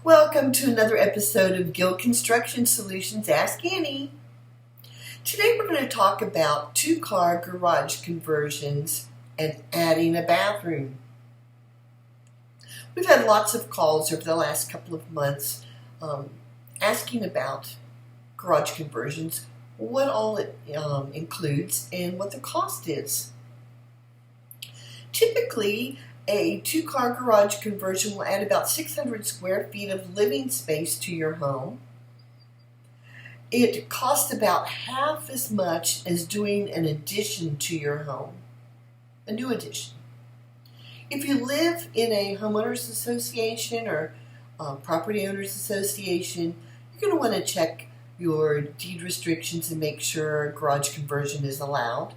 Welcome to another episode of Gill Construction Solutions Ask Annie. Today we're going to talk about two-car garage conversions and adding a bathroom. We've had lots of calls over the last couple of months asking about garage conversions, what all it includes, and what the cost is. Typically, a two-car garage conversion will add about 600 square feet of living space to your home. It costs about half as much as doing an addition to your home, a new addition. If you live in a homeowners association or property owners association, you're going to want to check your deed restrictions and make sure a garage conversion is allowed.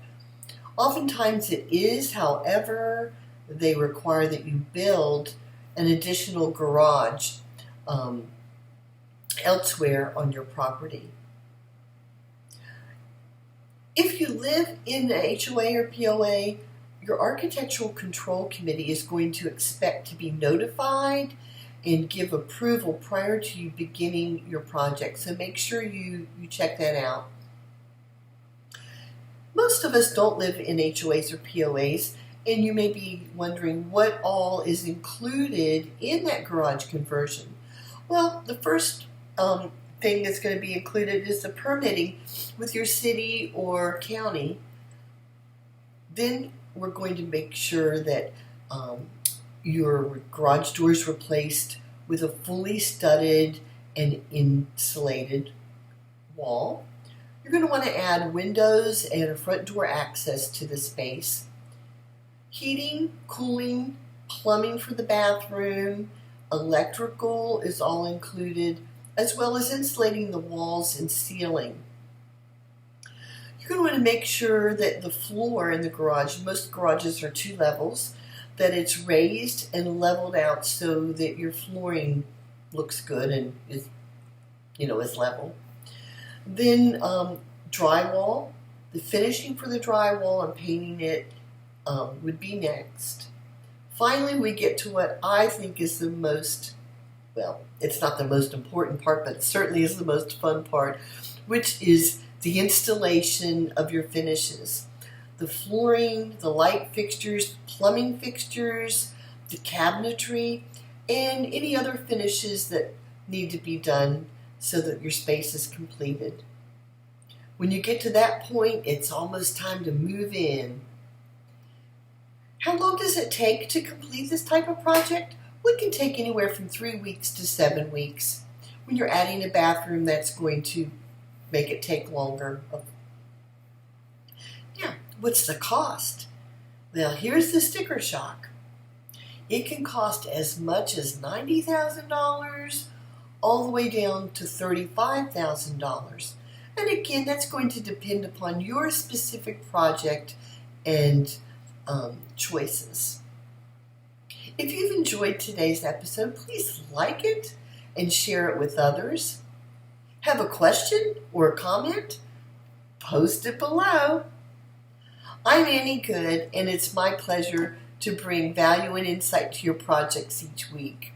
Oftentimes it is, however, they require that you build an additional garage elsewhere on your property. If you live in a HOA or POA, your architectural control committee is going to expect to be notified and give approval prior to you beginning your project. So make sure you check that out. Most of us don't live in HOAs or POAs, and you may be wondering what all is included in that garage conversion. Well, the first thing that's going to be included is the permitting with your city or county. Then we're going to make sure that your garage door is replaced with a fully studded and insulated wall. You're going to want to add windows and a front door access to the space. Heating, cooling, plumbing for the bathroom, electrical is all included, as well as insulating the walls and ceiling. You're going to want to make sure that the floor in the garage, most garages are 2 levels, that it's raised and leveled out so that your flooring looks good and is level. Then drywall, the finishing for the drywall and painting it would be next. Finally, we get to what I think is the most, well, it's not the most important part, but it certainly is the most fun part, which is the installation of your finishes. The flooring, the light fixtures, plumbing fixtures, the cabinetry, and any other finishes that need to be done so that your space is completed. When you get to that point, it's almost time to move in. How long does it take to complete this type of project? Well, it can take anywhere from 3 weeks to 7 weeks. When you're adding a bathroom, that's going to make it take longer. Now, what's the cost? Well, here's the sticker shock. It can cost as much as $90,000 all the way down to $35,000. And again, that's going to depend upon your specific project and choices. If you've enjoyed today's episode, please like it and share it with others. Have a question or a comment? Post it below. I'm Annie Good, and it's my pleasure to bring value and insight to your projects each week.